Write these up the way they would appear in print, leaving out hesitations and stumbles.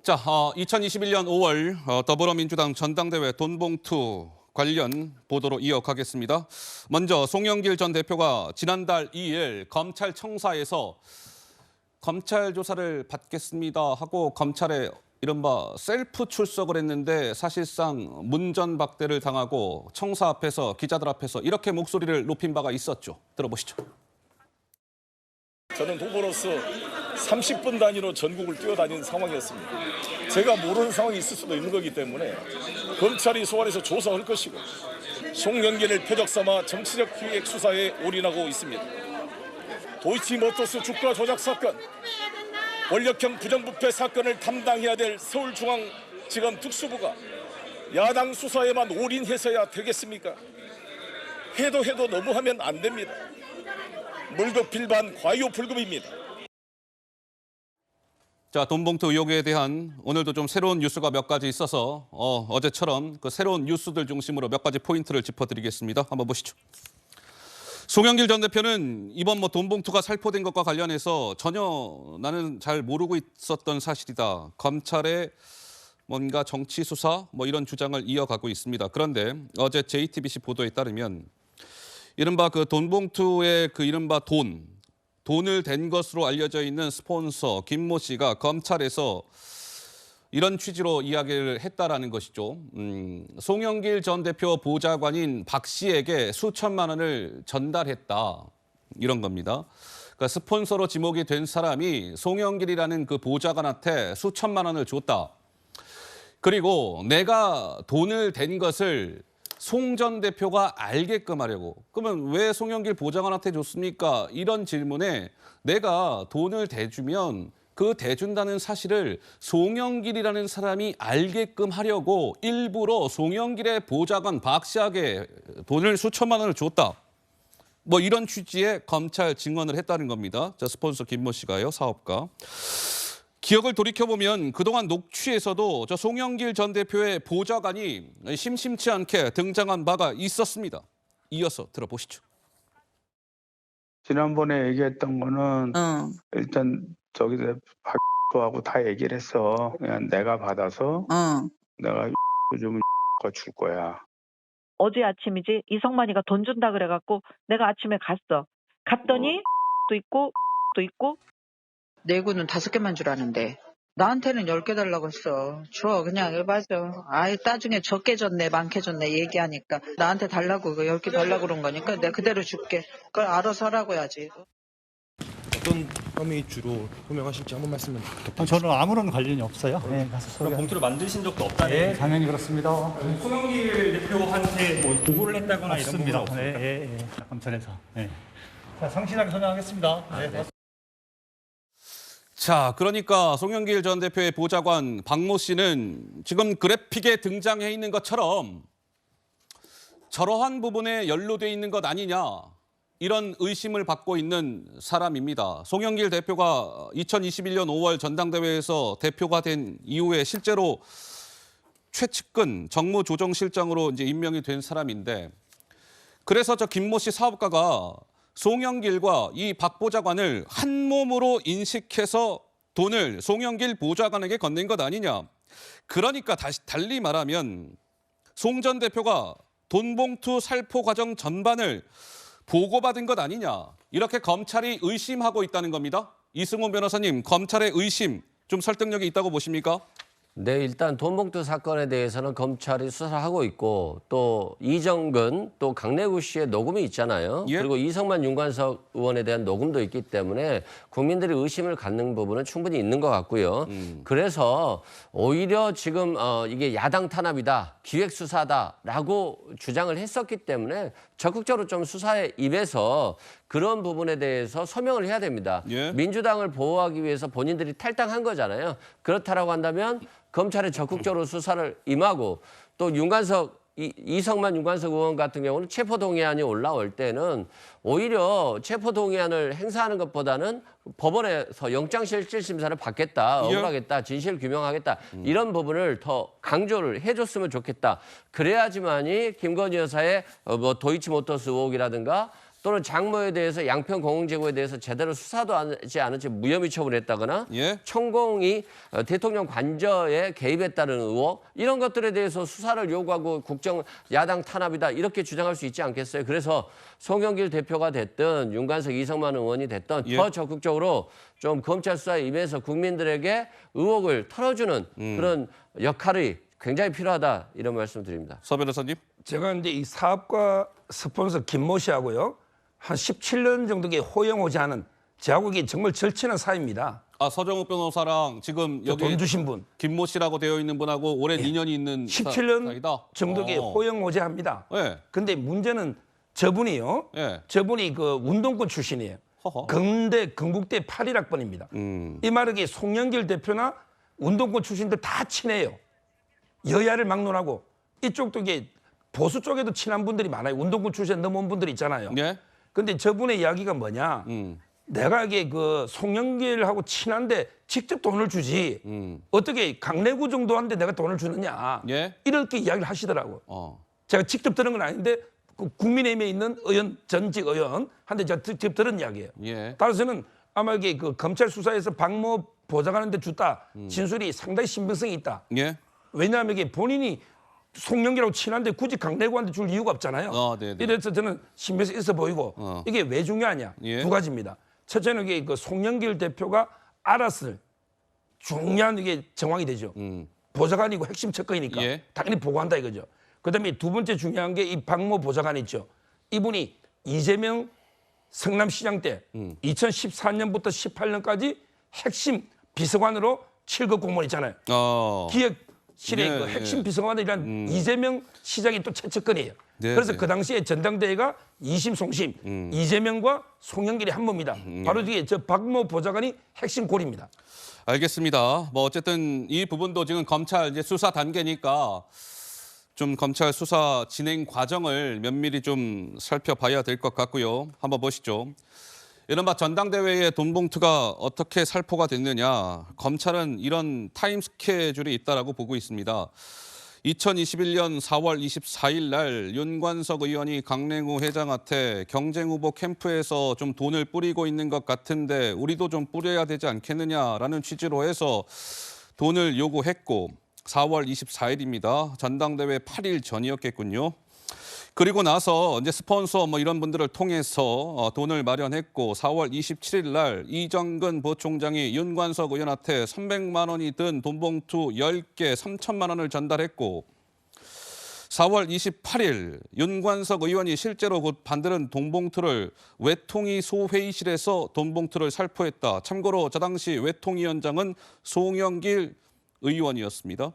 자, 2021년 5월 더불어민주당 전당대회 돈봉투 관련 보도로 이어가겠습니다. 먼저 송영길 전 대표가 지난달 2일 검찰청사에서 검찰 조사를 받겠습니다 하고 검찰에 이른바 셀프 출석을 했는데 사실상 문전박대를 당하고 청사 앞에서 기자들 앞에서 이렇게 목소리를 높인 바가 있었죠. 들어보시죠. 저는 후보로서 30분 단위로 전국을 뛰어다닌 상황이었습니다. 제가 모르는 상황이 있을 수도 있는 거기 때문에 검찰이 소환해서 조사할 것이고 송영길을 표적 삼아 정치적 기획 수사에 올인하고 있습니다. 도이치모터스 주가 조작 사건, 권력형 부정부패 사건을 담당해야 될 서울중앙지검 특수부가 야당 수사에만 올인해서야 되겠습니까? 해도 너무하면 안 됩니다. 물도필반 과유불급입니다. 자, 돈봉투 의혹에 대한 오늘도 좀 새로운 뉴스가 몇 가지 있어서 어제처럼 그 새로운 뉴스들 중심으로 몇 가지 포인트를 짚어드리겠습니다. 한번 보시죠. 송영길 전 대표는 이번 돈봉투가 살포된 것과 관련해서 전혀 나는 잘 모르고 있었던 사실이다. 검찰의 뭔가 정치 수사 이런 주장을 이어가고 있습니다. 그런데 어제 JTBC 보도에 따르면 이른바 그 돈봉투의 그 이른바 돈을 댄 것으로 알려져 있는 스폰서 김모 씨가 검찰에서 이런 취지로 이야기를 했다라는 것이죠. 송영길 전 대표 보좌관인 박 씨에게 수천만 원을 전달했다. 이런 겁니다. 그러니까 스폰서로 지목이 된 사람이 송영길이라는 그 보좌관한테 수천만 원을 줬다. 그리고 내가 돈을 댄 것을 송 전 대표가 알게끔 하려고. 그러면 왜 송영길 보좌관한테 줬습니까? 이런 질문에 내가 돈을 대주면 그 대준다는 사실을 송영길이라는 사람이 알게끔 하려고 일부러 송영길의 보좌관 박 씨에게 돈을 수천만 원을 줬다. 이런 취지의 검찰 증언을 했다는 겁니다. 자, 스폰서 김모 씨가요, 사업가. 기억을 돌이켜보면 그동안 녹취에서도 저 송영길 전 대표의 보좌관이 심심치 않게 등장한 바가 있었습니다. 이어서 들어보시죠. 지난번에 얘기했던 거는 일단 저기 박하고 다 얘기를 했어. 그냥 내가 받아서 내가 좀 줄 거야. 어제 아침이지 이성만이가 돈 준다 그래갖고 내가 아침에 갔더니 또 있고 또 있고 내구는 5개만 주라는데 나한테는 10개 달라고 했어. 줘 그냥 맞아. 아이 따중에 적게 줬네 많게 줬네 얘기하니까 나한테 달라고 10개 달라고 그런 거니까 내가 그대로 줄게. 그걸 알아서 하라고 해야지. 어떤 혐의 주로 소명하실지 한번 말씀을 부탁드립니다. 저는 아무런 관련이 없어요. 네, 그럼 봉투를 만드신 적도 없다는? 네, 당연히 그렇습니다. 송영길 대표한테 보고를 했다거나 없습니다. 이런 부분은 없습니다. 네, 검찰에서. 네. 자, 상신하게 설명하겠습니다. 네. 자, 그러니까 송영길 전 대표의 보좌관 박모 씨는 지금 그래픽에 등장해 있는 것처럼 저러한 부분에 연루돼 있는 것 아니냐 이런 의심을 받고 있는 사람입니다. 송영길 대표가 2021년 5월 전당대회에서 대표가 된 이후에 실제로 최측근 정무조정실장으로 이제 임명이 된 사람인데 그래서 저 김모 씨 사업가가 송영길과 이 박 보좌관을 한 몸으로 인식해서 돈을 송영길 보좌관에게 건넨 것 아니냐. 그러니까 달리 말하면 송 전 대표가 돈봉투 살포 과정 전반을 보고받은 것 아니냐. 이렇게 검찰이 의심하고 있다는 겁니다. 이승훈 변호사님, 검찰의 의심 좀 설득력이 있다고 보십니까? 네, 일단 돈봉투 사건에 대해서는 검찰이 수사를 하고 있고 또 이정근 또 강내구 씨의 녹음이 있잖아요. 예? 그리고 이성만 윤관석 의원에 대한 녹음도 있기 때문에 국민들이 의심을 갖는 부분은 충분히 있는 것 같고요. 그래서 오히려 지금 이게 야당 탄압이다, 기획수사다라고 주장을 했었기 때문에 적극적으로 좀 수사에 임해서 그런 부분에 대해서 소명을 해야 됩니다. 예? 민주당을 보호하기 위해서 본인들이 탈당한 거잖아요. 그렇다라고 한다면 검찰에 적극적으로 수사를 임하고 또 이성만 윤관석 의원 같은 경우는 체포동의안이 올라올 때는 오히려 체포동의안을 행사하는 것보다는 법원에서 영장실질심사를 받겠다, 억울하겠다, 진실 규명하겠다 이런 부분을 더 강조를 해줬으면 좋겠다. 그래야지만이 김건희 여사의 도이치모터스 의혹이라든가 또는 장모에 대해서 양평 공흥제보에 대해서 제대로 수사도 하지 않은 채 무혐의 처분했다거나 예. 천공이 대통령 관저에 개입했다는 의혹 이런 것들에 대해서 수사를 요구하고 국정 야당 탄압이다 이렇게 주장할 수 있지 않겠어요? 그래서 송영길 대표가 됐든 윤관석 이성만 의원이 됐든 예. 더 적극적으로 좀 검찰 수사에 임해서 국민들에게 의혹을 털어주는 그런 역할이 굉장히 필요하다 이런 말씀 드립니다. 서 변호사님. 제가 이제 이 사업가 스폰서 김모 씨하고요 한 17년 정도의 호영호재하는 저하고 이게 정말 절친한 사이입니다. 아, 서정욱 변호사랑 지금 여기 돈 주신 분 김모 씨라고 되어 있는 분하고 오랜 인연이 있는 17년 사이다? 정도의 호영호재합니다. 예. 근데 문제는 저분이요. 예. 저분이 그 운동권 출신이에요. 허허. 건국대 81학번입니다. 이 말하기 송영길 대표나 운동권 출신들 다 친해요. 여야를 막론하고 이쪽도 이게 보수 쪽에도 친한 분들이 많아요. 운동권 출신 넘어온 분들이 있잖아요. 예. 근데 저분의 이야기가 뭐냐? 내가 이게 그 송영길하고 친한데 직접 돈을 주지. 어떻게 강내구 정도 한데 내가 돈을 주느냐? 예. 이렇게 이야기를 하시더라고. 어. 제가 직접 들은 건 아닌데 그 국민의힘에 있는 의원 전직 의원한테 제가 직접 들은 이야기예요. 예. 따라서는 아마 이게 그 검찰 수사에서 박모 보좌관한테 줬다 진술이 상당히 신빙성이 있다. 예. 왜냐하면 이게 본인이 송영길하고 친한데 굳이 강내구한테 줄 이유가 없잖아요. 네네. 이래서 저는 신빙성 있어 보이고 이게 왜 중요하냐? 예. 두 가지입니다. 첫째는 이게 그 송영길 대표가 알았을 중요한 이게 정황이 되죠. 보좌관이고 핵심 측근이니까 예. 당연히 보고한다 이거죠. 그다음에 두 번째 중요한 게 이 박모 보좌관 있죠. 이분이 이재명 성남시장 때 2014년부터 18년까지 핵심 비서관으로 7급 공무원 있잖아요. 기획실의 예, 그 핵심 예. 비서관이란 이재명 시장이 또 최측근이에요. 네, 그래서 네. 그 당시에 전당대회가 이심송심 이재명과 송영길이 한 몸이다. 바로 뒤에 저 박모 보좌관이 핵심 골입니다. 알겠습니다. 뭐 어쨌든 이 부분도 지금 검찰 이제 수사 단계니까 좀 검찰 수사 진행 과정을 면밀히 좀 살펴봐야 될 것 같고요. 한번 보시죠. 이른바 전당대회의 돈 봉투가 어떻게 살포가 됐느냐. 검찰은 이런 타임 스케줄이 있다라고 보고 있습니다. 2021년 4월 24일 날 윤관석 의원이 강냉우 회장한테 경쟁 후보 캠프에서 좀 돈을 뿌리고 있는 것 같은데 우리도 좀 뿌려야 되지 않겠느냐라는 취지로 해서 돈을 요구했고 4월 24일입니다. 전당대회 8일 전이었겠군요. 그리고 나서 이제 스폰서 뭐 이런 분들을 통해서 돈을 마련했고 4월 27일 날 이정근 부총장이 윤관석 의원한테 300만 원이 든 돈봉투 10개 3천만 원을 전달했고 4월 28일 윤관석 의원이 실제로 곧 반드는 돈봉투를 외통위 소회의실에서 돈봉투를 살포했다. 참고로 저 당시 외통위원장은 송영길 의원이었습니다.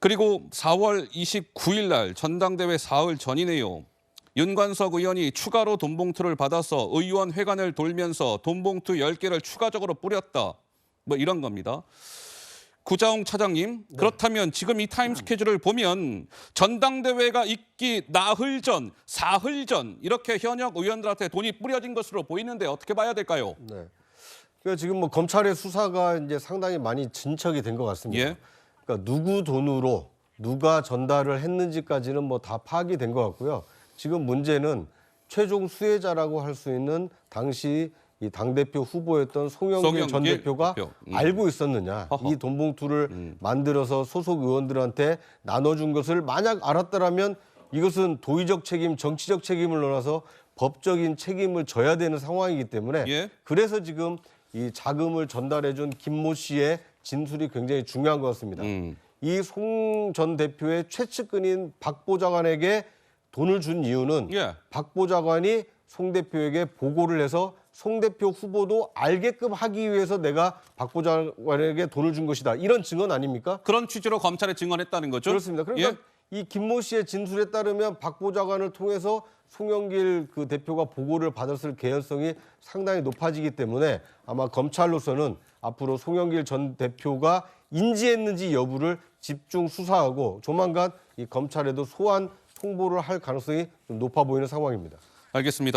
그리고 4월 29일 날 전당대회 사흘 전이네요. 윤관석 의원이 추가로 돈봉투를 받아서 의원회관을 돌면서 돈봉투 10개를 추가적으로 뿌렸다. 뭐 이런 겁니다. 구자홍 차장님, 그렇다면 지금 이 타임 스케줄을 보면 전당대회가 있기 나흘 전, 사흘 전 이렇게 현역 의원들한테 돈이 뿌려진 것으로 보이는데 어떻게 봐야 될까요? 네. 그러니까 지금 뭐 검찰의 수사가 이제 상당히 많이 진척이 된 것 같습니다. 예. 그러니까 누구 돈으로 누가 전달을 했는지까지는 뭐 다 파악이 된 것 같고요. 지금 문제는 최종 수혜자라고 할 수 있는 당시 이 당대표 후보였던 송영길 전 대표가 알고 있었느냐. 이 돈봉투를 만들어서 소속 의원들한테 나눠준 것을 만약 알았더라면 이것은 도의적 책임, 정치적 책임을 넘어서 법적인 책임을 져야 되는 상황이기 때문에 예. 그래서 지금 이 자금을 전달해준 김모 씨의 진술이 굉장히 중요한 것 같습니다. 이 송 전 대표의 최측근인 박 보좌관에게 돈을 준 이유는 예. 박 보좌관이 송 대표에게 보고를 해서 송 대표 후보도 알게끔 하기 위해서 내가 박 보좌관에게 돈을 준 것이다. 이런 증언 아닙니까? 그런 취지로 검찰에 증언했다는 거죠? 그렇습니다. 그러니까 예? 이 김모 씨의 진술에 따르면 박 보좌관을 통해서 송영길 그 대표가 보고를 받았을 개연성이 상당히 높아지기 때문에 아마 검찰로서는 앞으로 송영길 전 대표가 인지했는지 여부를 집중 수사하고 조만간 이 검찰에도 소환 통보를 할 가능성이 좀 높아 보이는 상황입니다. 알겠습니다.